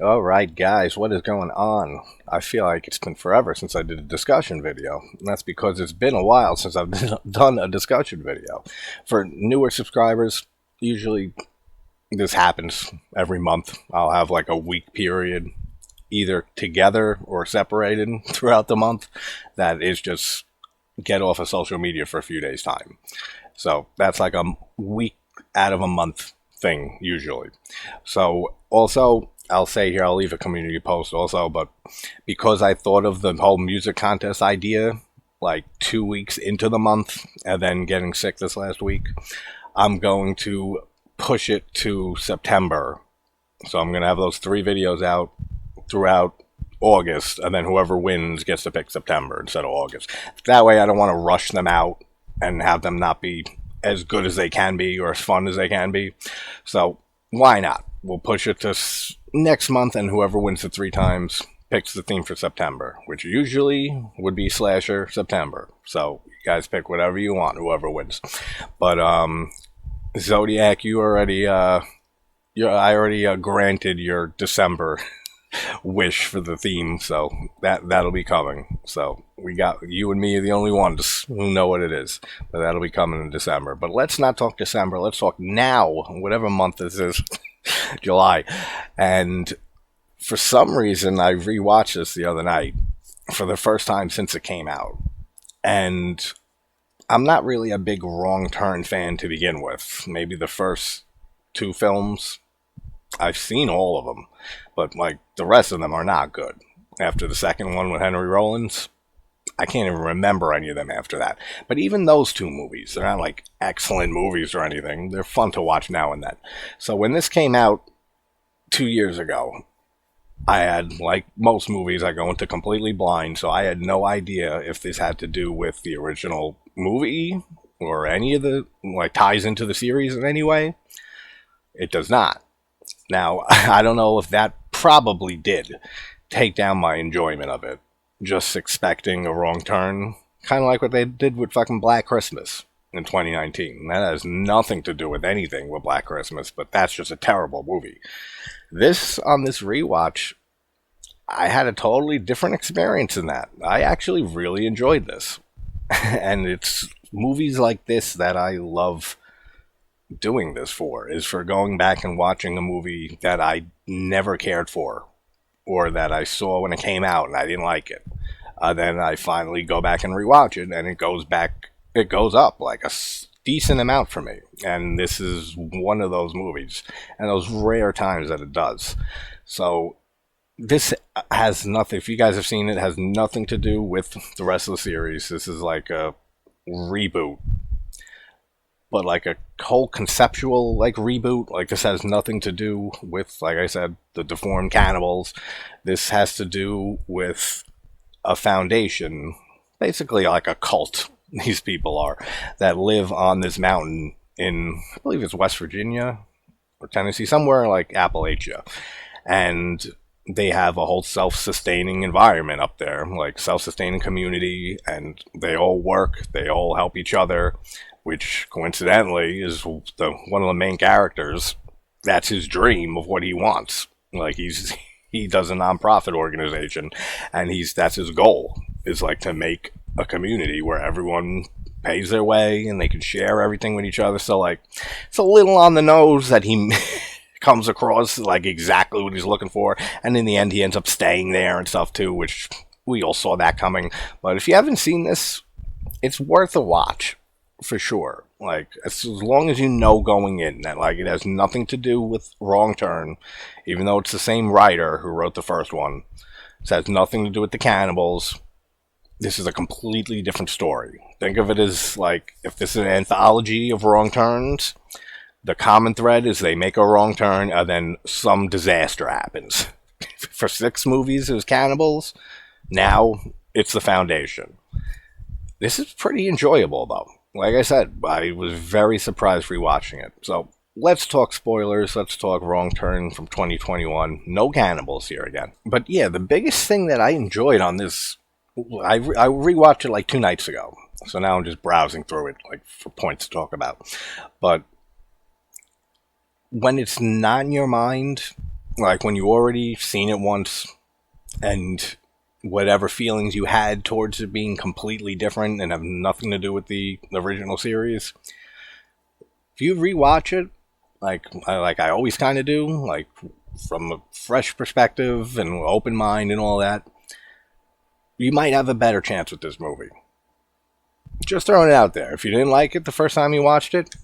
All right, guys, what is going on? I feel like it's been forever since I did a discussion video. And that's because it's been a while since I've done a discussion video. For newer subscribers, usually this happens every month. I'll have like a week period, either together or separated throughout the month, that is just get off of social media for a few days' time. So that's like a week out of a month thing, usually. So also, I'll say here, I'll leave a community post also, but because I thought of the whole music contest idea like 2 weeks into the month and then getting sick this last week, I'm going to push it to September. So I'm going to have those 3 videos out throughout August, and then whoever wins gets to pick September instead of August. That way I don't want to rush them out and have them not be as good as they can be or as fun as they can be. So why not? We'll push it to next month, and whoever wins the 3 times picks the theme for September, which usually would be slasher September. So you guys pick whatever you want, whoever wins. But Zodiac, I already granted your December wish for the theme, so that'll be coming. So we got you and me are the only ones who know what it is, but that'll be coming in December. But let's not talk December. Let's talk now, whatever month this is, July. And for some reason, I rewatched this the other night for the first time since it came out, and I'm not really a big Wrong Turn fan to begin with. Maybe the first 2 films. I've seen all of them, but like the rest of them are not good. After the second one with Henry Rollins, I can't even remember any of them after that. But even those 2 movies, they're not like excellent movies or anything. They're fun to watch now and then. So when this came out 2 years ago, I had, like most movies, I go into completely blind, so I had no idea if this had to do with the original movie or any of the, like, ties into the series in any way. It does not. Now, I don't know if that probably did take down my enjoyment of it. Just expecting a wrong turn. Kind of like what they did with fucking Black Christmas in 2019. That has nothing to do with anything with Black Christmas, but that's just a terrible movie. On this rewatch, I had a totally different experience in that. I actually really enjoyed this. And it's movies like this that I love doing this for, is for going back and watching a movie that I never cared for or that I saw when it came out and I didn't like it. Then I finally go back and rewatch it, and it goes up like a decent amount for me. And this is one of those movies, and those rare times that it does. So this has nothing, if you guys have seen it, has nothing to do with the rest of the series. This is like a reboot, but like a whole conceptual like reboot. Like, this has nothing to do with, like I said, the deformed cannibals. This has to do with a foundation, basically like a cult. These people are that live on this mountain in, I believe it's West Virginia or Tennessee, somewhere like Appalachia, and they have a whole self-sustaining environment up there, like self-sustaining community, and they all work, they all help each other, which coincidentally is one of the main characters. That's his dream of what he wants. Like, he does a nonprofit organization, and that's his goal, is like to make a community where everyone pays their way and they can share everything with each other. So like, it's a little on the nose that he comes across like exactly what he's looking for, and in the end he ends up staying there and stuff too, which we all saw that coming. But if you haven't seen this, it's worth a watch for sure. Like, as long as you know going in that like it has nothing to do with Wrong Turn, even though it's the same writer who wrote the first one. It has nothing to do with the cannibals. This is a completely different story. Think of it as like, if this is an anthology of wrong turns, the common thread is they make a wrong turn and then some disaster happens. For 6 movies, it was cannibals. Now it's the foundation. This is pretty enjoyable, though. Like I said, I was very surprised rewatching it. So let's talk spoilers. Let's talk Wrong Turn from 2021. No cannibals here again. But yeah, the biggest thing that I enjoyed on this, I rewatched it like 2 nights ago. So now I'm just browsing through it like for points to talk about. But when it's not in your mind, Like when you already seen it once, and whatever feelings you had towards it being completely different and have nothing to do with the original series, if you rewatch it, like I always kind of do, like from a fresh perspective and open mind and all that, you might have a better chance with this movie. Just throwing it out there. If you didn't like it the first time you watched it,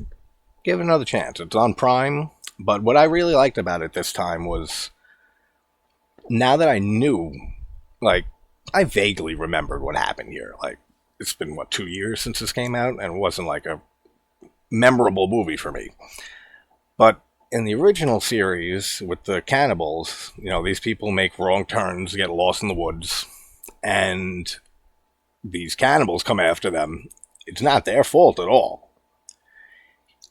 give it another chance. It's on Prime. But what I really liked about it this time was, now that I knew, like, I vaguely remembered what happened here. Like, it's been, 2 years since this came out, and it wasn't like a memorable movie for me. But in the original series with the cannibals, these people make wrong turns, get lost in the woods, and these cannibals come after them. It's not their fault at all.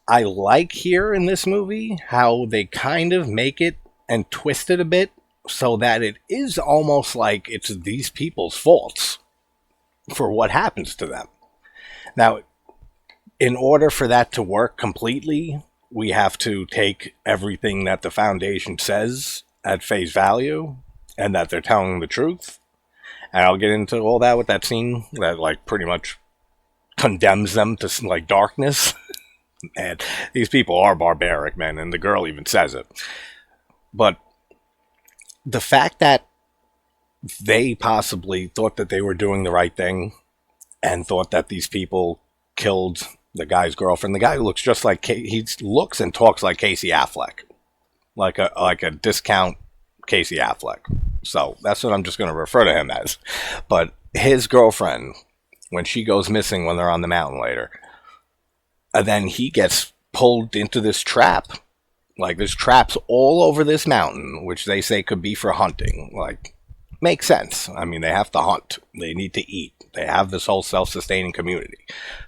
I like here in this movie how they kind of make it and twist it a bit so that it is almost like it's these people's faults for what happens to them. Now, in order for that to work completely, we have to take everything that the Foundation says at face value and that they're telling the truth. And I'll get into all that with that scene that, like, pretty much condemns them to, like, darkness. And these people are barbaric, man, and the girl even says it. But the fact that they possibly thought that they were doing the right thing and thought that these people killed the guy's girlfriend, the guy who looks just like he looks and talks like Casey Affleck, like a discount Casey Affleck. So that's what I'm just going to refer to him as. But his girlfriend, when she goes missing when they're on the mountain later, and then he gets pulled into this trap. Like, there's traps all over this mountain, which they say could be for hunting. Like, makes sense. I mean, they have to hunt. They need to eat. They have this whole self-sustaining community.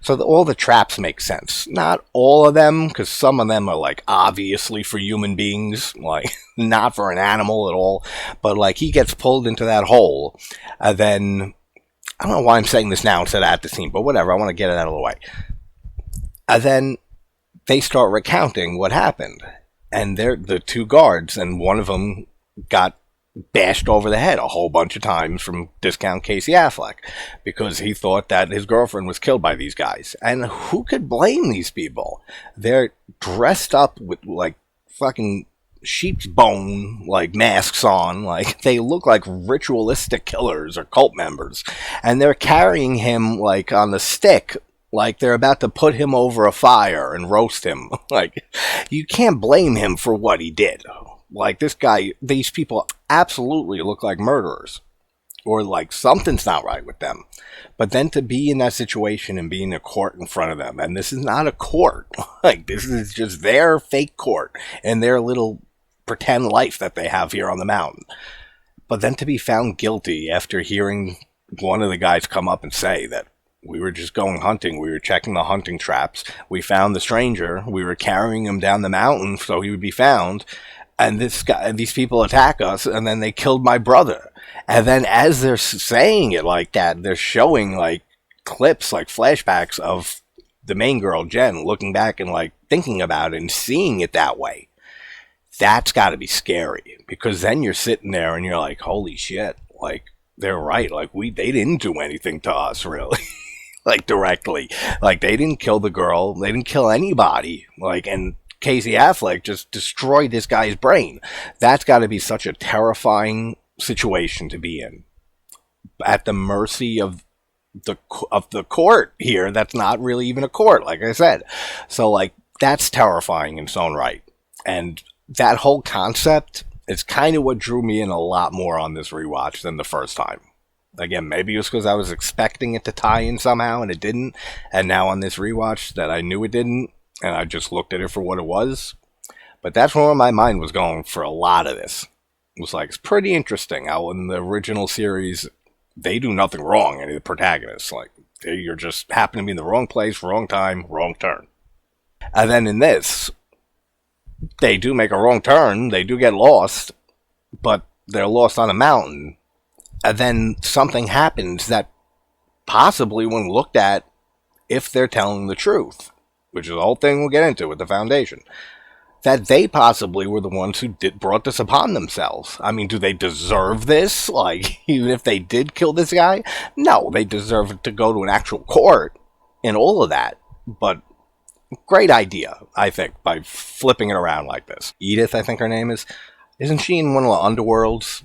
So all the traps make sense. Not all of them, because some of them are, like, obviously for human beings. Like, not for an animal at all. But, like, he gets pulled into that hole. And then, I don't know why I'm saying this now instead of at the scene, but whatever. I want to get it out of the way. And then they start recounting what happened. And they're the two guards, and one of them got bashed over the head a whole bunch of times from discount Casey Affleck because he thought that his girlfriend was killed by these guys. And who could blame these people? They're dressed up with, like, fucking sheep's bone, like, masks on. Like, they look like ritualistic killers or cult members. And they're carrying him, like, on the stick, like they're about to put him over a fire and roast him. Like, you can't blame him for what he did. Like, this guy, these people absolutely look like murderers. Or like something's not right with them. But then to be in that situation and be in a court in front of them, and this is not a court. Like, this is just their fake court and their little pretend life that they have here on the mountain. But then to be found guilty after hearing one of the guys come up and say that, we were just going hunting. We were checking the hunting traps. We found the stranger. We were carrying him down the mountain so he would be found. And these people attack us, and then they killed my brother. And then as they're saying it like that, they're showing, like, clips, like flashbacks of the main girl, Jen, looking back and, like, thinking about it and seeing it that way. That's got to be scary, because then you're sitting there and you're like, holy shit, like, they're right. Like, they didn't do anything to us, really. Like, directly. Like, they didn't kill the girl. They didn't kill anybody. Like, and Casey Affleck just destroyed this guy's brain. That's got to be such a terrifying situation to be in. At the mercy of the court here. That's not really even a court, like I said. So, like, that's terrifying in its own right. And that whole concept is kind of what drew me in a lot more on this rewatch than the first time. Again, maybe it was because I was expecting it to tie in somehow and it didn't. And now on this rewatch that I knew it didn't, and I just looked at it for what it was. But that's where my mind was going for a lot of this. It was like, it's pretty interesting how in the original series, they do nothing wrong, any of the protagonists. Like, you're just happen to be in the wrong place, wrong time, wrong turn. And then in this, they do make a wrong turn, they do get lost, but they're lost on a mountain. And then something happens that possibly when looked at, if they're telling the truth, which is the whole thing we'll get into with the Foundation. that they possibly were the ones who brought this upon themselves. I mean, do they deserve this? Like, even if they did kill this guy? No, they deserve to go to an actual court and all of that. But great idea, I think, by flipping it around like this. Edith, I think her name is. Isn't she in one of the underworlds?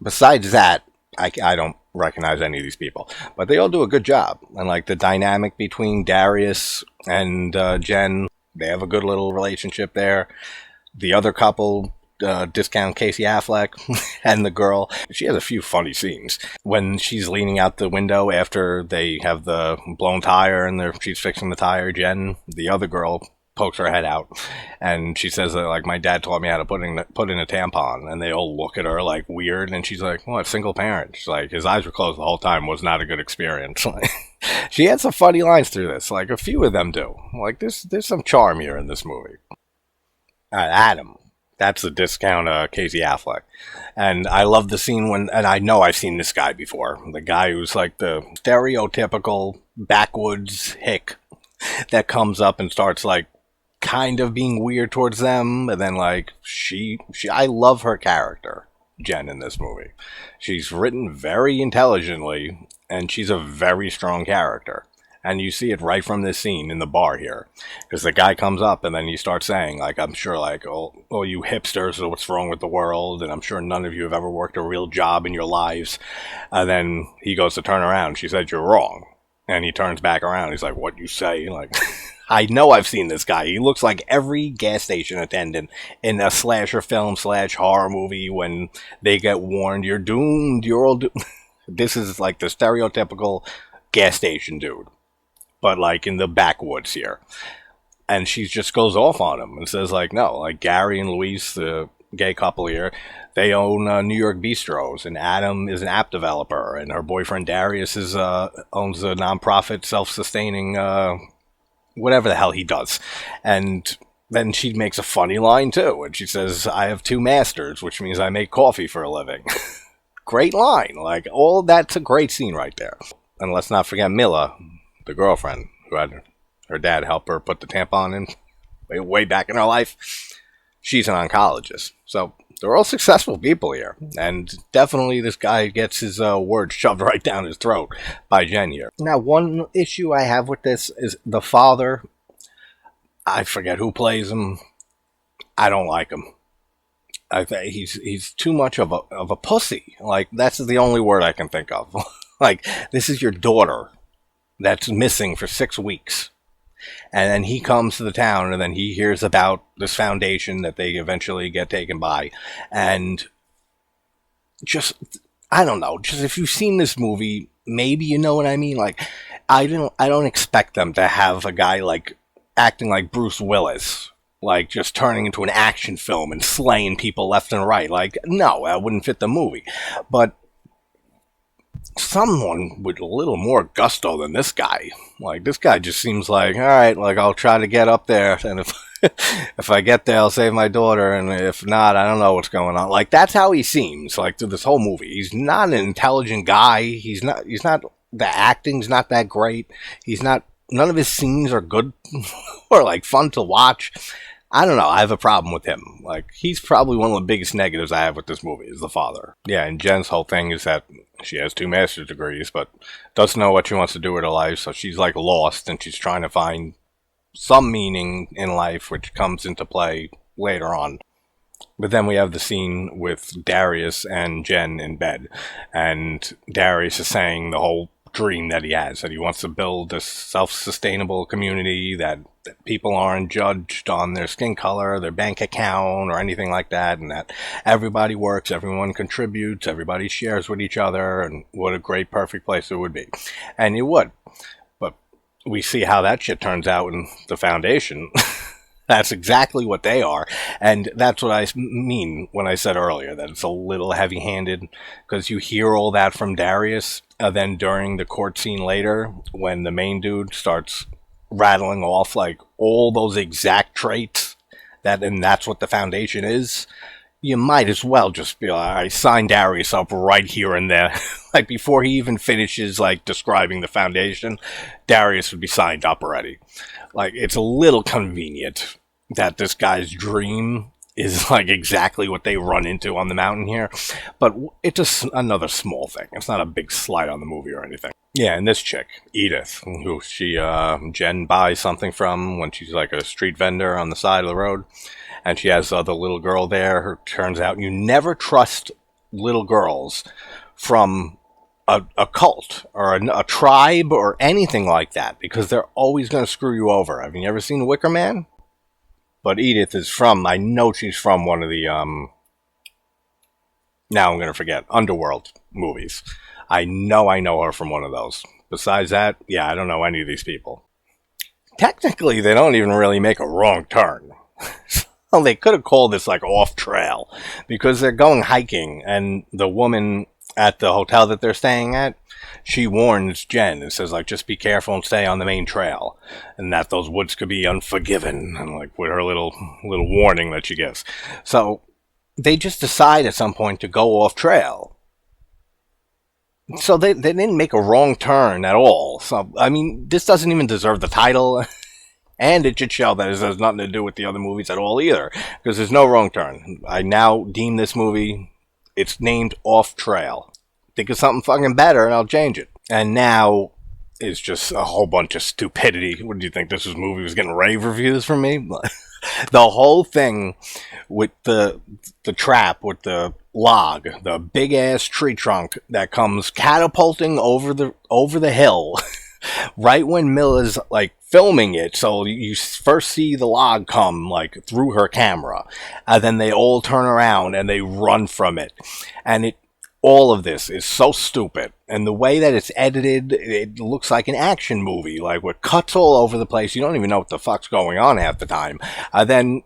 Besides that, I don't recognize any of these people. But they all do a good job. And, like, the dynamic between Darius and Jen, they have a good little relationship there. The other couple, discount Casey Affleck and the girl, she has a few funny scenes. When she's leaning out the window after they have the blown tire and she's fixing the tire, Jen, the other girl, pokes her head out and she says that, like, my dad taught me how to put in a tampon, and they all look at her like weird, and she's like, well, a single parent. She's like, his eyes were closed the whole time, was not a good experience. She had some funny lines through this, like a few of them do. Like, there's some charm here in this movie. Adam, that's the discount Casey Affleck, and I love the scene when, and I know I've seen this guy before, the guy who's like the stereotypical backwoods hick that comes up and starts like kind of being weird towards them, and then like she I love her character, Jen, in this movie. She's written very intelligently, and she's a very strong character. And you see it right from this scene in the bar here, because the guy comes up and then he starts saying, like, I'm sure, like, oh, you hipsters, what's wrong with the world? And I'm sure none of you have ever worked a real job in your lives. And then he goes to turn around. She said, you're wrong. And he turns back around. He's like, what you say? Like, I know I've seen this guy. He looks like every gas station attendant in a slasher film / horror movie when they get warned, you're doomed, you're all doomed. This is like the stereotypical gas station dude, but like in the backwoods here. And she just goes off on him and says, like, no, like Gary and Luis, the gay couple here, they own New York bistros, and Adam is an app developer, and her boyfriend Darius owns a nonprofit self-sustaining whatever the hell he does. And then she makes a funny line too, and she says, I have 2 masters, which means I make coffee for a living. Great line. Like, all that's a great scene right there. And let's not forget Mila, the girlfriend, who had her dad help her put the tampon in way back in her life. She's an oncologist. So they're all successful people here. And definitely this guy gets his words shoved right down his throat by Jen here. Now, one issue I have with this is the father. I forget who plays him. I don't like him. I think he's too much of a pussy. Like, that's the only word I can think of. Like, this is your daughter that's missing for 6 weeks. And then he comes to the town, and then he hears about this foundation that they eventually get taken by. And just, I don't know, just if you've seen this movie, maybe you know what I mean. Like, I don't expect them to have a guy like acting like Bruce Willis, like just turning into an action film and slaying people left and right. Like, no, that wouldn't fit the movie. But someone with a little more gusto than this guy. Like, this guy just seems like, all right, like, I'll try to get up there, and if I get there, I'll save my daughter, and if not, I don't know what's going on. Like, that's how he seems, like, through this whole movie. He's not an intelligent guy. He's not, the acting's not that great. None of his scenes are good or, like, fun to watch. I don't know. I have a problem with him. Like, he's probably one of the biggest negatives I have with this movie is the father. Yeah, and Jen's whole thing is that she has 2 master's degrees, but doesn't know what she wants to do with her life, so she's, like, lost, and she's trying to find some meaning in life, which comes into play later on. But then we have the scene with Darius and Jen in bed, and Darius is saying the whole dream that he has, that he wants to build a self-sustainable community, that people aren't judged on their skin color, their bank account, or anything like that, and that everybody works, everyone contributes, everybody shares with each other, and what a great, perfect place it would be. And it would. But we see how that shit turns out in the Foundation. That's exactly what they are. And that's what I mean when I said earlier that it's a little heavy-handed, because you hear all that from Darius, and then during the court scene later, when the main dude starts rattling off like all those exact traits, and that's what the Foundation is, you might as well just be like, I sign Darius up right here and there. Like, before he even finishes like describing the Foundation, Darius would be signed up already. Like, it's a little convenient. that this guy's dream is like exactly what they run into on the mountain here. But it's just another small thing. It's not a big slight on the movie or anything. Yeah, and this chick, Edith, who Jen buys something from when she's like a street vendor on the side of the road, and she has the other little girl there. Her turns out you never trust little girls from a cult or a tribe or anything like that, because they're always going to screw you over. Have you ever seen Wicker Man? But Edith is from, I know she's from one of the, now I'm going to forget, Underworld movies. I know her from one of those. Besides that, yeah, I don't know any of these people. Technically, they don't even really make a wrong turn. Well, they could have called this like off trail, because they're going hiking, and the woman at the hotel that they're staying at, she warns Jen and says, like, just be careful and stay on the main trail, and that those woods could be unforgiving, and like with her little warning that she gives. So they just decide at some point to go off trail. So they didn't make a wrong turn at all. So I mean, this doesn't even deserve the title. And it should show that it has nothing to do with the other movies at all either, because there's no wrong turn. I now deem this movie, it's named Off Trail. Think of something fucking better and I'll change it. And now is just a whole bunch of stupidity. What did you think, this movie was getting rave reviews from me? The whole thing with the trap with the log, the big ass tree trunk that comes catapulting over the hill right when Milla's like filming it. So you first see the log come like through her camera, and then they all turn around and they run from it. And all of this is so stupid, and the way that it's edited, it looks like an action movie, like with cuts all over the place. You don't even know what the fuck's going on half the time. Then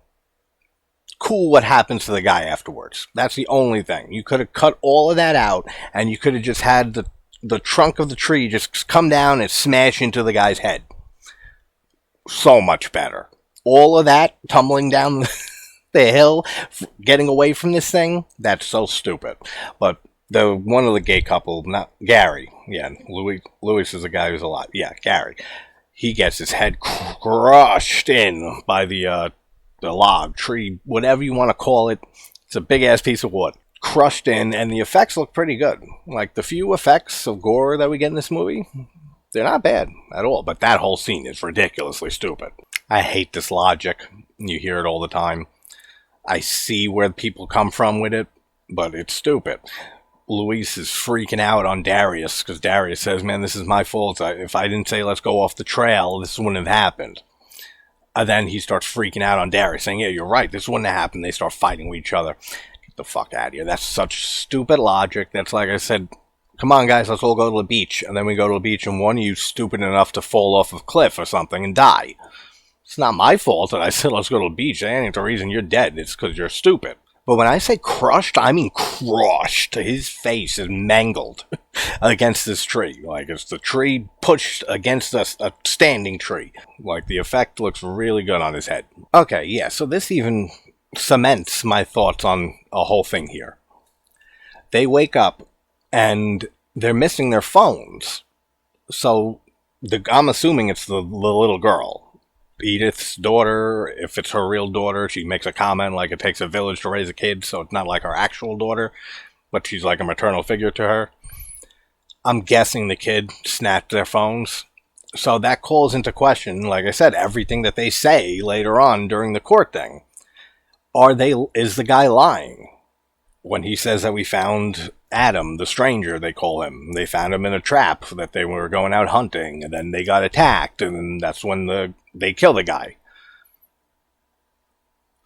cool, what happens to the guy afterwards? That's the only thing. You could have cut all of that out, and you could have just had the trunk of the tree just come down and smash into the guy's head. So much better. All of that tumbling down the hill, getting away from this thing, that's so stupid. But one of the gay couple, not Gary, yeah, Louis is a guy who's alive. Yeah, Gary. He gets his head crushed in by the log, tree, whatever you want to call it. It's a big ass piece of wood. Crushed in, and the effects look pretty good. Like the few effects of gore that we get in this movie, they're not bad at all. But that whole scene is ridiculously stupid. I hate this logic. You hear it all the time. I see where people come from with it, but it's stupid. Luis is freaking out on Darius because Darius says, man, this is my fault. If I didn't say let's go off the trail, this wouldn't have happened. And then he starts freaking out on Darius, saying, yeah, you're right, this wouldn't have happened. They start fighting with each other. Get the fuck out of here. That's such stupid logic. That's like I said, come on, guys, let's all go to the beach. And then we go to the beach, and one of you stupid enough to fall off a cliff or something and die. It's not my fault that I said let's go to the beach. That ain't the reason you're dead. It's because you're stupid. But when I say crushed, I mean crushed. His face is mangled against this tree. Like it's the tree pushed against a standing tree. Like the effect looks really good on his head. Okay, yeah, so this even cements my thoughts on a whole thing here. They wake up and they're missing their phones. So I'm assuming it's the little girl. Edith's daughter, if it's her real daughter, she makes a comment like it takes a village to raise a kid, so it's not like her actual daughter, but she's like a maternal figure to her. I'm guessing the kid snapped their phones. So that calls into question, like I said, everything that they say later on during the court thing. Is the guy lying? When he says that we found Adam, the stranger, they call him. They found him in a trap that they were going out hunting, and then they got attacked, and then that's when they kill the guy.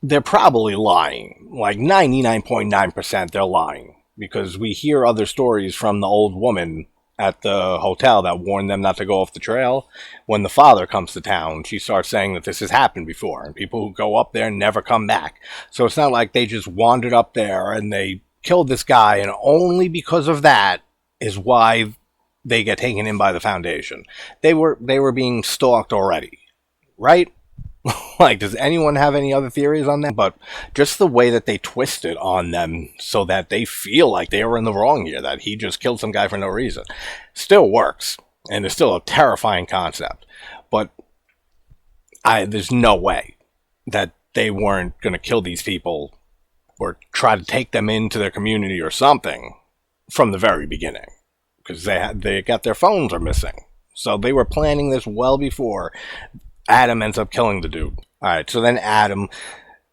They're probably lying. Like 99.9% they're lying. Because we hear other stories from the old woman at the hotel that warned them not to go off the trail. When the father comes to town, she starts saying that this has happened before, and people who go up there never come back. So it's not like they just wandered up there and they killed this guy, and only because of that is why they get taken in by the Foundation. They were being stalked already, right? Like, does anyone have any other theories on that? But just the way that they twist it on them so that they feel like they were in the wrong here, that he just killed some guy for no reason, still works. And it's still a terrifying concept. But there's no way that they weren't going to kill these people or try to take them into their community or something from the very beginning, because they got their phones are missing. So they were planning this well before Adam ends up killing the dude. All right, so then Adam,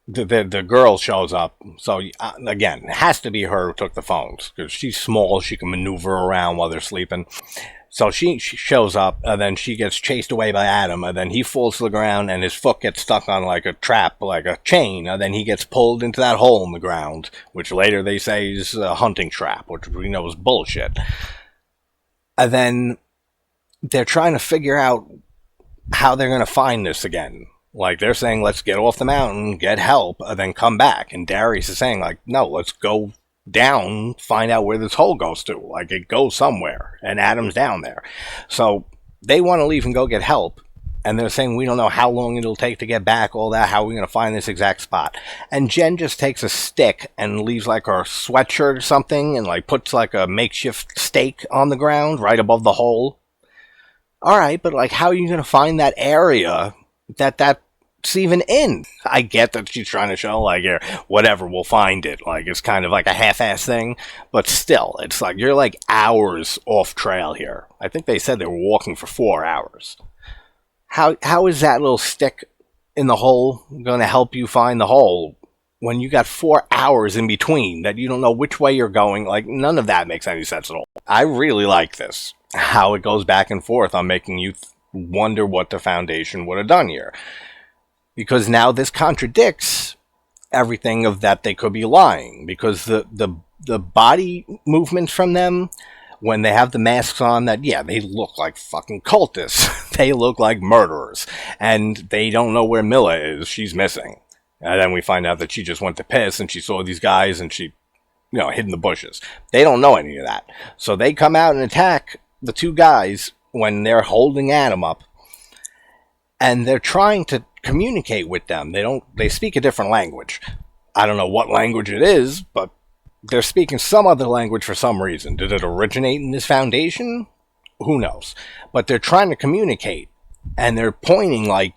the girl shows up. So again, it has to be her who took the phones, because she's small. She can maneuver around while they're sleeping. So she shows up, and then she gets chased away by Adam, and then he falls to the ground, and his foot gets stuck on like a trap, like a chain, and then he gets pulled into that hole in the ground, which later they say is a hunting trap, which we know is bullshit. And then they're trying to figure out how they're going to find this again. Like, they're saying, let's get off the mountain, get help, and then come back. And Darius is saying, like, no, let's go down, find out where this hole goes to. Like, it goes somewhere, and Adam's down there. So they want to leave and go get help, and they're saying, we don't know how long it'll take to get back, all that, how are we going to find this exact spot? And Jen just takes a stick and leaves like her sweatshirt or something, and like puts like a makeshift stake on the ground right above the hole. All right, but like, how are you going to find that area that's even in? I get that she's trying to show, like, yeah, whatever, we'll find it. Like, it's kind of like a half-ass thing, but still, it's like, you're like hours off trail here. I think they said they were walking for 4 hours. How is that little stick in the hole going to help you find the hole when you got 4 hours in between that you don't know which way you're going? Like, none of that makes any sense at all. I really like this, how it goes back and forth on making you wonder what the Foundation would have done here. Because now this contradicts everything of that they could be lying. Because the body movements from them, when they have the masks on, that, yeah, they look like fucking cultists. They look like murderers. And they don't know where Milla is. She's missing. And then we find out that she just went to piss and she saw these guys and she, hid in the bushes. They don't know any of that. So they come out and attack the two guys when they're holding Adam up. And they're trying to communicate with them. They speak a different language. I don't know what language it is, but they're speaking some other language for some reason. Did it originate in this Foundation? Who knows? But they're trying to communicate, and they're pointing like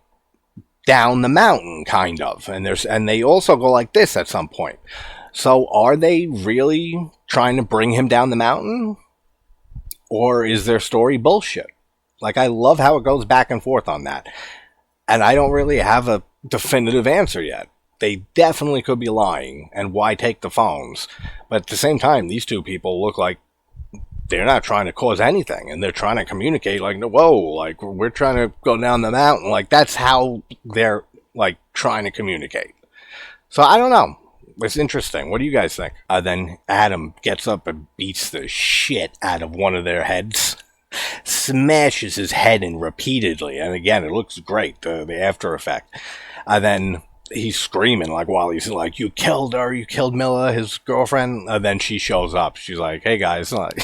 down the mountain, kind of. And they also go like this at some point. So are they really trying to bring him down the mountain? Or is their story bullshit? Like, I love how it goes back and forth on that. And I don't really have a definitive answer yet. They definitely could be lying, and why take the phones? But at the same time, these two people look like they're not trying to cause anything, and they're trying to communicate like, whoa, like, we're trying to go down the mountain. Like, that's how they're, like, trying to communicate. So, I don't know. It's interesting. What do you guys think? Then Adam gets up and beats the shit out of one of their heads. Smashes his head in repeatedly, and again, it looks great, the after effect. And then he's screaming, like, while he's like, you killed her, you killed Milla, his girlfriend. And then she shows up. She's like, hey guys, like,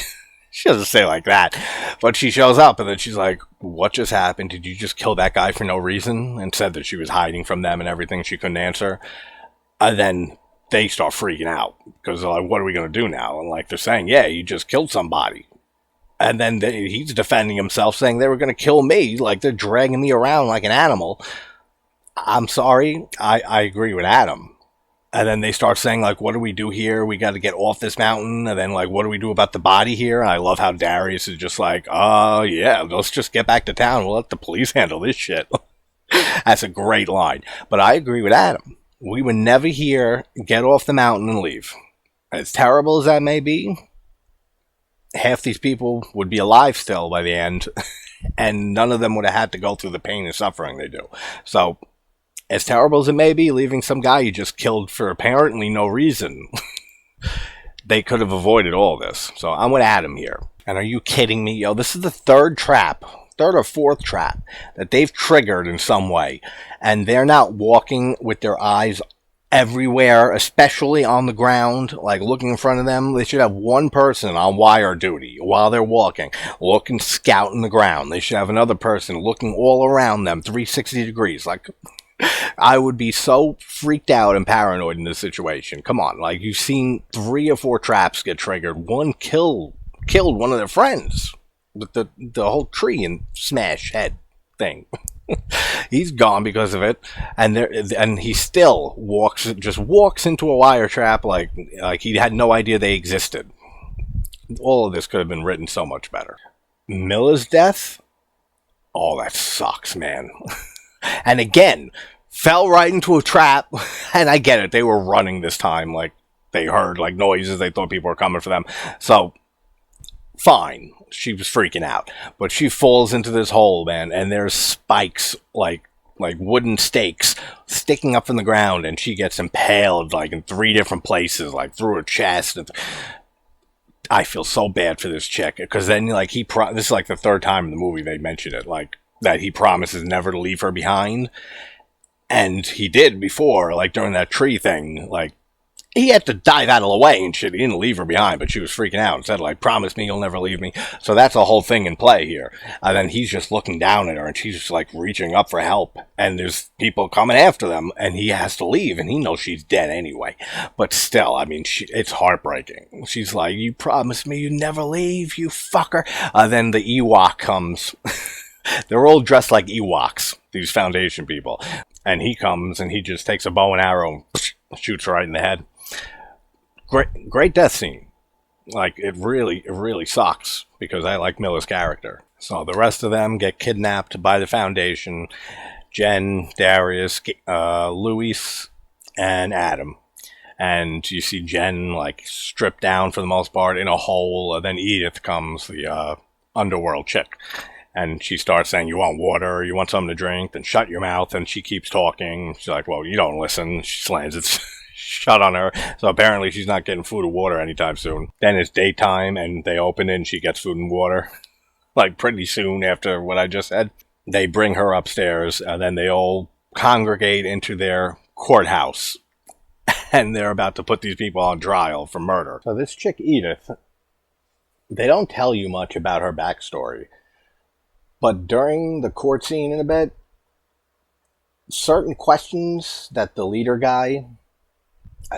she doesn't say like that, but she shows up, and then she's like, what just happened? Did you just kill that guy for no reason? And said that she was hiding from them and everything. She couldn't answer. And then they start freaking out, because they're like, what are we going to do now? And like, they're saying, yeah, you just killed somebody. And then he's defending himself, saying they were going to kill me. Like, they're dragging me around like an animal. I'm sorry. I agree with Adam. And then they start saying, like, what do we do here? We got to get off this mountain. And then, like, what do we do about the body here? And I love how Darius is just like, yeah, let's just get back to town. We'll let the police handle this shit. That's a great line. But I agree with Adam. We would never hear, get off the mountain and leave. As terrible as that may be, half these people would be alive still by the end, and none of them would have had to go through the pain and suffering they do. So, as terrible as it may be, leaving some guy you just killed for apparently no reason, they could have avoided all this. So, I'm with Adam here. And are you kidding me? Yo, this is the third or fourth trap that they've triggered in some way, and they're not walking with their eyes everywhere, especially on the ground, like looking in front of them. They should have one person on wire duty while they're walking, looking, scouting the ground. They should have another person looking all around them, 360 degrees. Like, I would be so freaked out and paranoid in this situation. Come on, like, you've seen 3 or 4 traps get triggered. One killed one of their friends with the whole tree and smash head thing. He's gone because of it, and he still just walks into a wire trap like he had no idea they existed. All of this could have been written so much better. Miller's death, oh, that sucks, man. And again, fell right into a trap. And I get it, they were running this time, like they heard like noises, they thought people were coming for them. So fine, she was freaking out, but she falls into this hole, man, and there's spikes like wooden stakes sticking up from the ground, and she gets impaled like in 3 different places, like through her chest. And I feel so bad for this chick, because then like this is like the 3rd time in the movie they mention it, like that he promises never to leave her behind, and he did before, like during that tree thing, like he had to dive out of the way and shit. He didn't leave her behind, but she was freaking out and said, like, promise me you'll never leave me. So that's a whole thing in play here. And then he's just looking down at her, and she's just, like, reaching up for help. And there's people coming after them, and he has to leave, and he knows she's dead anyway. But still, I mean, it's heartbreaking. She's like, you promised me you'd never leave, you fucker. Then the Ewok comes. They're all dressed like Ewoks, these Foundation people. And he comes, and he just takes a bow and arrow and shoots her right in the head. Great death scene. Like, it really sucks, because I like Miller's character. So the rest of them get kidnapped by the Foundation. Jen, Darius, Luis, and Adam. And you see Jen, like, stripped down for the most part in a hole. Then Edith comes, the underworld chick. And she starts saying, you want water? You want something to drink? Then shut your mouth. And she keeps talking. She's like, well, you don't listen. She slams it shut on her. So apparently she's not getting food or water anytime soon. Then it's daytime, and they open it, and she gets food and water. Like, pretty soon after what I just said. They bring her upstairs, and then they all congregate into their courthouse. And they're about to put these people on trial for murder. So this chick, Edith, they don't tell you much about her backstory. But during the court scene in a bit, certain questions that the leader guy,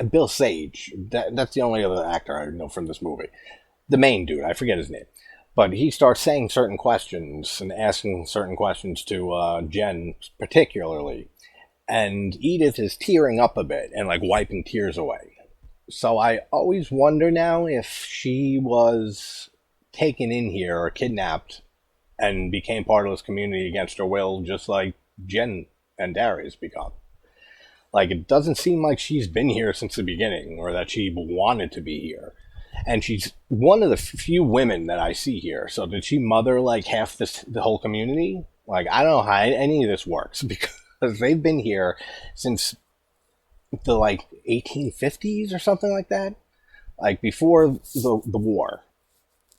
Bill Sage, that's the only other actor I know from this movie. The main dude, I forget his name. But he starts saying certain questions and asking certain questions to Jen particularly. And Edith is tearing up a bit and like wiping tears away. So I always wonder now if she was taken in here or kidnapped and became part of this community against her will, just like Jen and Darius become. Like, it doesn't seem like she's been here since the beginning, or that she wanted to be here. And she's one of the few women that I see here. So did she mother, like, half the whole community? Like, I don't know how any of this works, because they've been here since the, like, 1850s or something like that. Like, before the war.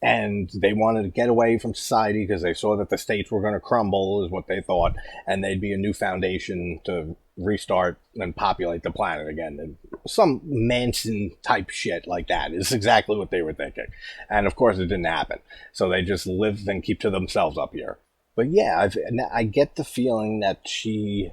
And they wanted to get away from society because they saw that the states were going to crumble, is what they thought, and they'd be a new foundation to restart and populate the planet again. And some Manson type shit like that is exactly what they were thinking. And of course it didn't happen. So they just live and keep to themselves up here. But yeah, I get the feeling that she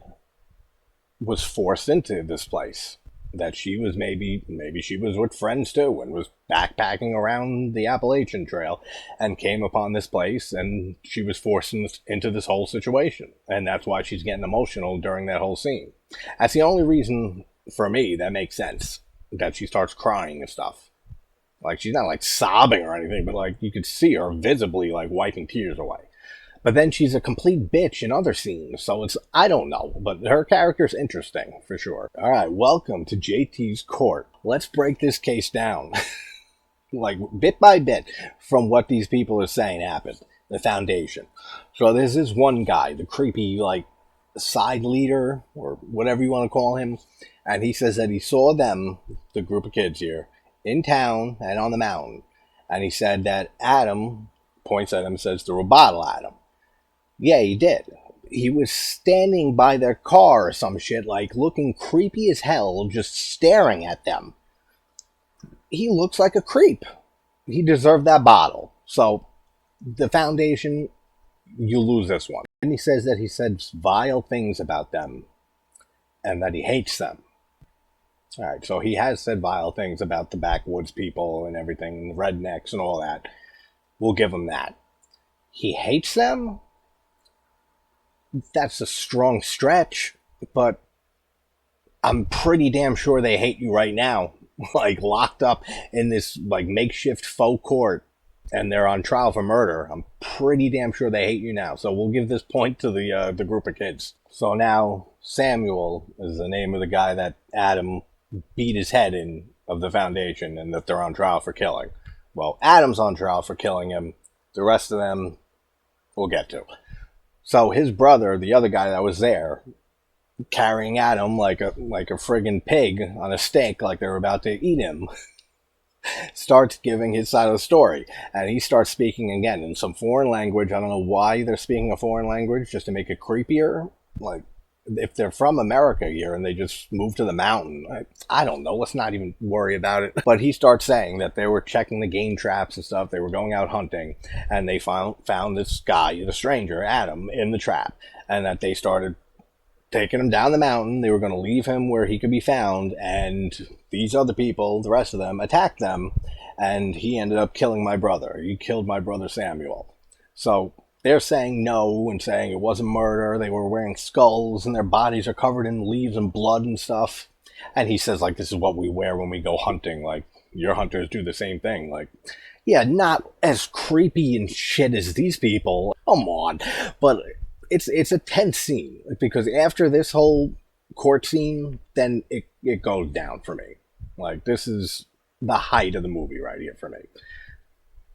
was forced into this place. That she was maybe she was with friends too, and was backpacking around the Appalachian Trail and came upon this place, and she was forced into this whole situation. And that's why she's getting emotional during that whole scene. That's the only reason for me that makes sense, that she starts crying and stuff. Like, she's not like sobbing or anything, but like you could see her visibly like wiping tears away. But then she's a complete bitch in other scenes, so I don't know, but her character's interesting, for sure. Alright, welcome to JT's Court. Let's break this case down, like, bit by bit, from what these people are saying happened, the Foundation. So there's this one guy, the creepy, like, side leader, or whatever you want to call him, and he says that he saw them, the group of kids here, in town and on the mountain, and he said that Adam points at him and says, threw a bottle at him. Yeah, he did. He was standing by their car or some shit, like, looking creepy as hell, just staring at them. He looks like a creep. He deserved that bottle. So, the Foundation, you lose this one. And he says that he said vile things about them, and that he hates them. Alright, so he has said vile things about the backwoods people and everything, the rednecks and all that. We'll give him that. He hates them? That's a strong stretch, but I'm pretty damn sure they hate you right now. Like locked up in this like makeshift faux court and they're on trial for murder. I'm pretty damn sure they hate you now. So we'll give this point to the group of kids. So now Samuel is the name of the guy that Adam beat his head in of the foundation and that they're on trial for killing. Well, Adam's on trial for killing him. The rest of them we'll get to. So his brother, the other guy that was there, carrying Adam like a friggin' pig on a stake, like they were about to eat him, starts giving his side of the story, and he starts speaking again in some foreign language. I don't know why they're speaking a foreign language, just to make it creepier. Like if they're from America here and they just moved to the mountain, I don't know. Let's not even worry about it. But he starts saying that they were checking the game traps and stuff. They were going out hunting, and they found this guy, the stranger Adam, in the trap, and that they started taking him down the mountain. They were going to leave him where he could be found, and these other people, the rest of them, attacked them, and he ended up killing my brother. He killed my brother Samuel. So they're saying no and saying it wasn't murder. They were wearing skulls, and their bodies are covered in leaves and blood and stuff. And he says, like, this is what we wear when we go hunting. Like, your hunters do the same thing. Like, yeah, not as creepy and shit as these people. Come on. But it's a tense scene because after this whole court scene, then it goes down for me. Like this is the height of the movie right here for me.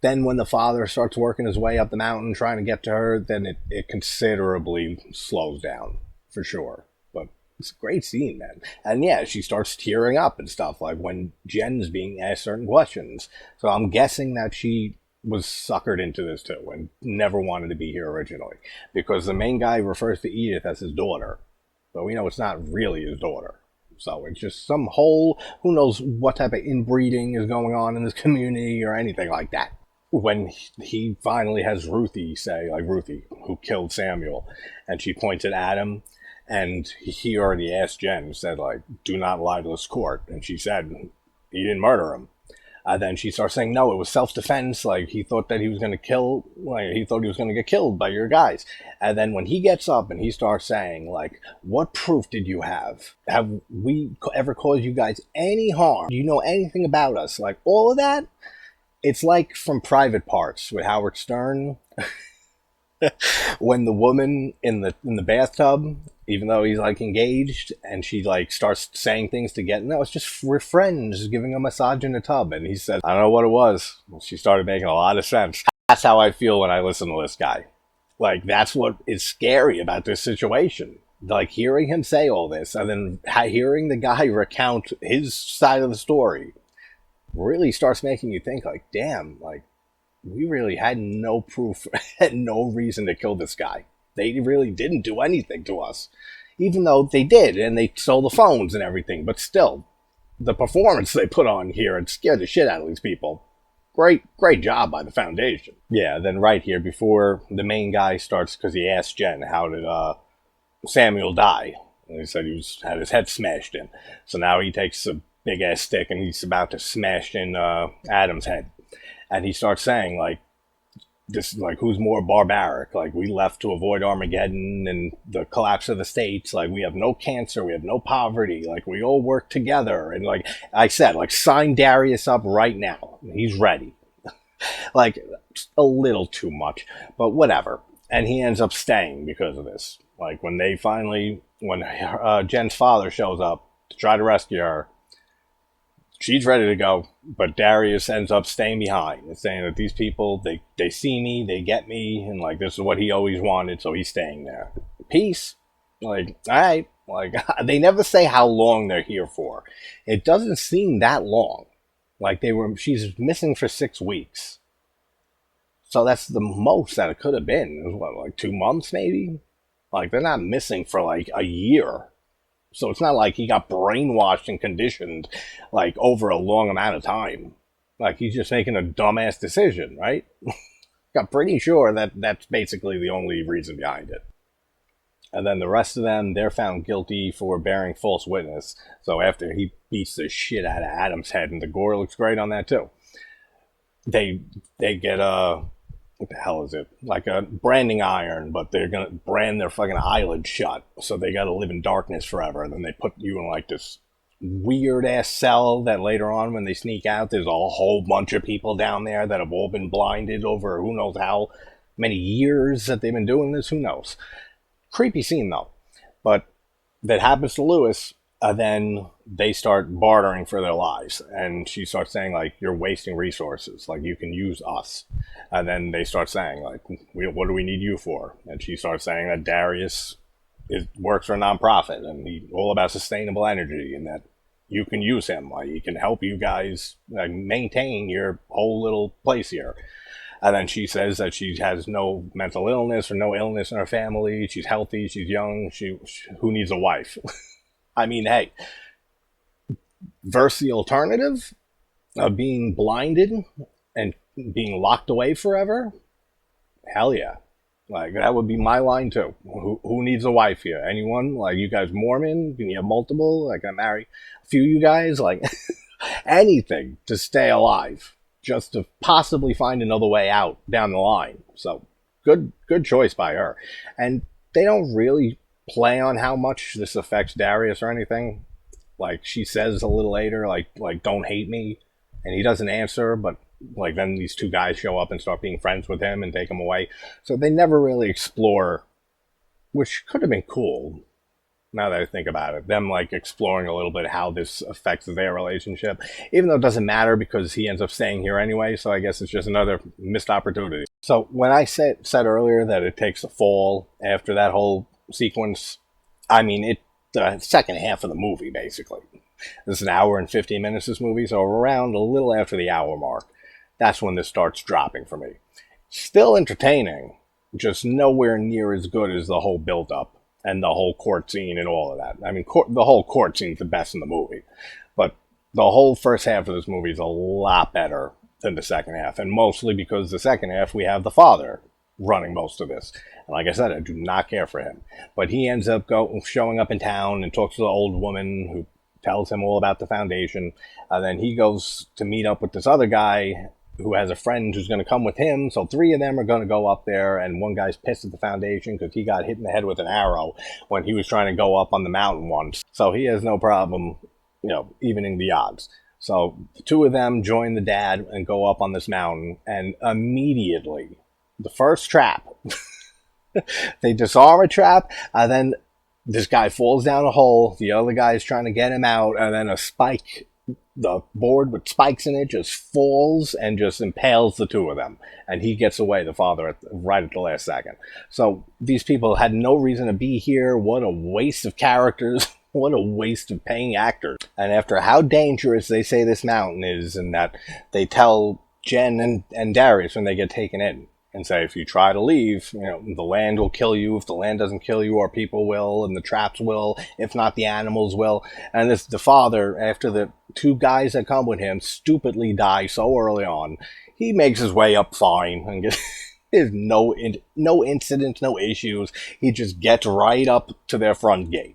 Then when the father starts working his way up the mountain trying to get to her, then it considerably slows down for sure. But it's a great scene, man. And yeah, she starts tearing up and stuff like when Jen's being asked certain questions. So I'm guessing that she was suckered into this too and never wanted to be here originally because the main guy refers to Edith as his daughter, but we know it's not really his daughter. So it's just some whole, who knows what type of inbreeding is going on in this community or anything like that. When he finally has Ruthie say, like Ruthie, who killed Samuel, and she points at Adam, and he already asked Jen, said like, do not lie to this court. And she said, he didn't murder him. Then she starts saying, no, it was self-defense. Like, he thought that he was going to he thought he was going to get killed by your guys. And then when he gets up and he starts saying, like, what proof did you have? Have we ever caused you guys any harm? Do you know anything about us? Like, all of that, it's like from Private Parts with Howard Stern. When the woman in the bathtub, even though he's like engaged, and she like starts saying things to get, no, it's just we're friends, giving a massage in the tub, and he said, I don't know what it was. She started making a lot of sense. That's how I feel when I listen to this guy. Like that's what is scary about this situation. Like hearing him say all this, and then hearing the guy recount his side of the story, really starts making you think, like, damn, like we really had no proof, had no reason to kill this guy. They really didn't do anything to us, even though they did, and they stole the phones and everything. But still, the performance they put on here and scared the shit out of these people. Great job by the Foundation. Yeah, then right here, before the main guy starts, because he asked Jen, how did Samuel die? And he said had his head smashed in. So now he takes a big-ass stick, and he's about to smash in Adam's head. And he starts saying, like, this, like, who's more barbaric? Like, we left to avoid Armageddon and the collapse of the states. Like, we have no cancer, we have no poverty. Like, we all work together. And, like I said, like, sign Darius up right now. He's ready. Like, a little too much, but whatever. And he ends up staying because of this. Like, when Jen's father shows up to try to rescue her, she's ready to go, but Darius ends up staying behind and saying that these people, they see me, they get me, and like this is what he always wanted, so he's staying there. Peace. Like, all right. Like, they never say how long they're here for. It doesn't seem that long. Like she's missing for 6 weeks. So that's the most that it could have been. It was what, like 2 months maybe? Like they're not missing for like a year. So it's not like he got brainwashed and conditioned like over a long amount of time. Like he's just making a dumbass decision, right? I'm pretty sure that that's basically the only reason behind it. And then the rest of them, they're found guilty for bearing false witness. So after he beats the shit out of Adam's head, and the gore looks great on that too, they get what the hell is it? Like a branding iron, but they're gonna brand their fucking eyelids shut, so they gotta live in darkness forever. And then they put you in like this weird ass cell that later on, when they sneak out, there's a whole bunch of people down there that have all been blinded over who knows how many years that they've been doing this. Who knows? Creepy scene though. But that happens to Lewis, then they start bartering for their lives, and she starts saying like, "You're wasting resources. Like, you can use us." And then they start saying like, "What do we need you for?" And she starts saying that Darius works for a nonprofit and he's all about sustainable energy, and that you can use him. Like, he can help you guys like, maintain your whole little place here. And then she says that she has no mental illness or no illness in her family. She's healthy. She's young. She who needs a wife? I mean, hey, versus the alternative of being blinded and being locked away forever. Hell yeah. Like, that would be my line too. Who needs a wife here? Anyone? Like, you guys Mormon? Can you have multiple? Like, I marry a few of you guys? Like, anything to stay alive, just to possibly find another way out down the line. So, good choice by her. And they don't really play on how much this affects Darius or anything. Like, she says a little later, like don't hate me, and he doesn't answer, but like then these two guys show up and start being friends with him and take him away. So they never really explore, which could have been cool. Now that I think about it, them like exploring a little bit how this affects their relationship, even though it doesn't matter because he ends up staying here anyway. So I guess it's just another missed opportunity. So when I said earlier that it takes a fall after that whole sequence, I mean it. The second half of the movie, basically. This is an hour and 15 minutes, this movie, so around a little after the hour mark, that's when this starts dropping for me. Still entertaining, just nowhere near as good as the whole build-up and the whole court scene and all of that. I mean, the whole court scene is the best in the movie, but the whole first half of this movie is a lot better than the second half, and mostly because the second half we have the father running most of this. And like I said, I do not care for him. But he ends up showing up in town and talks to the old woman who tells him all about the foundation. And then he goes to meet up with this other guy who has a friend who's going to come with him. So three of them are going to go up there. And one guy's pissed at the foundation because he got hit in the head with an arrow when he was trying to go up on the mountain once. So he has no problem, evening the odds. So the two of them join the dad and go up on this mountain. And immediately, the first trap, they disarm a trap, and then this guy falls down a hole. The other guy is trying to get him out, and then a spike, the board with spikes in it, just falls and just impales the two of them. And he gets away, the father, right at the last second. So these people had no reason to be here. What a waste of characters. What a waste of paying actors. And after how dangerous they say this mountain is, and that they tell Jen and Darius when they get taken in, and say, if you try to leave, the land will kill you. If the land doesn't kill you, our people will, and the traps will. If not, the animals will. And the father, after the two guys that come with him stupidly die so early on, he makes his way up fine and there's no incidents, no issues. He just gets right up to their front gate.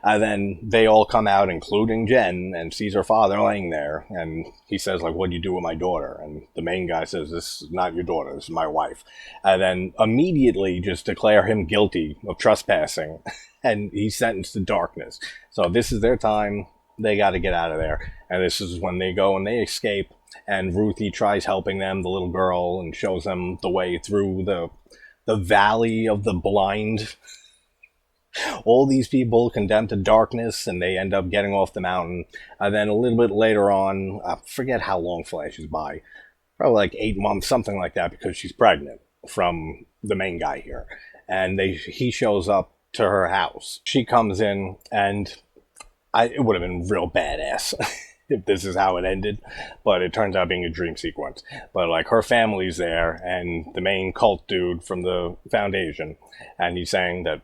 And then they all come out, including Jen, and sees her father laying there. And he says, like, what do you do with my daughter? And the main guy says, this is not your daughter, this is my wife. And then immediately just declare him guilty of trespassing. And he's sentenced to darkness. So this is their time. They got to get out of there. And this is when they go and they escape. And Ruthie tries helping them, the little girl, and shows them the way through the valley of the blind. All these people condemned to darkness, and they end up getting off the mountain. And then a little bit later on, I forget how long flashes by, probably like 8 months, something like that, because she's pregnant from the main guy here. And he shows up to her house. She comes in, and it would have been real badass if this is how it ended, but it turns out being a dream sequence. But like, her family's there, and the main cult dude from the foundation, and he's saying that,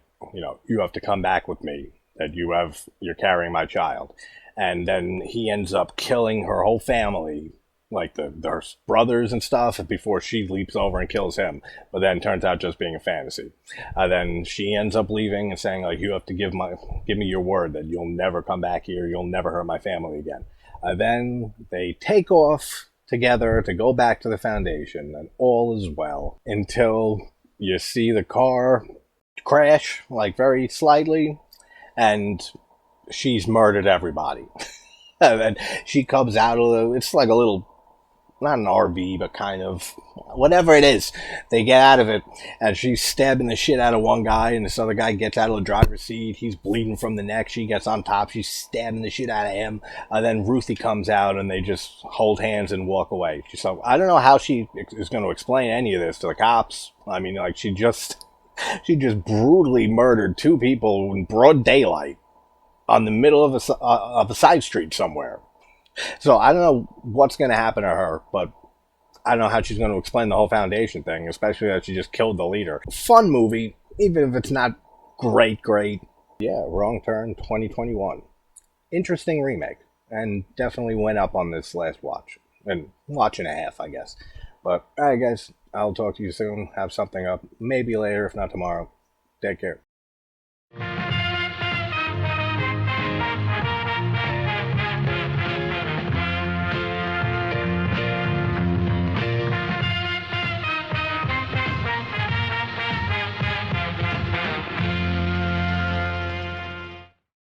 you have to come back with me, that you're carrying my child. And then he ends up killing her whole family, like their brothers and stuff, before she leaps over and kills him. But then turns out just being a fantasy. Then she ends up leaving and saying, like, you have to give me your word that you'll never come back here, you'll never hurt my family again. Then they take off together to go back to the Foundation, and all is well until you see the car crash, like very slightly, and she's murdered everybody. And then she comes out of it's like a little, not an RV, but kind of whatever it is. They get out of it, and she's stabbing the shit out of one guy, and this other guy gets out of the driver's seat. He's bleeding from the neck. She gets on top. She's stabbing the shit out of him. And then Ruthie comes out, and they just hold hands and walk away. So I don't know how she is going to explain any of this to the cops. I mean, like she just brutally murdered two people in broad daylight on the middle of a side street somewhere. So I don't know what's going to happen to her, but I don't know how she's going to explain the whole Foundation thing, especially that she just killed the leader. Fun movie, even if it's not great. Yeah, Wrong Turn 2021. Interesting remake, and definitely went up on this last watch. And watch and a half, I guess. But, alright guys, I'll talk to you soon. Have something up. Maybe later, if not tomorrow. Take care.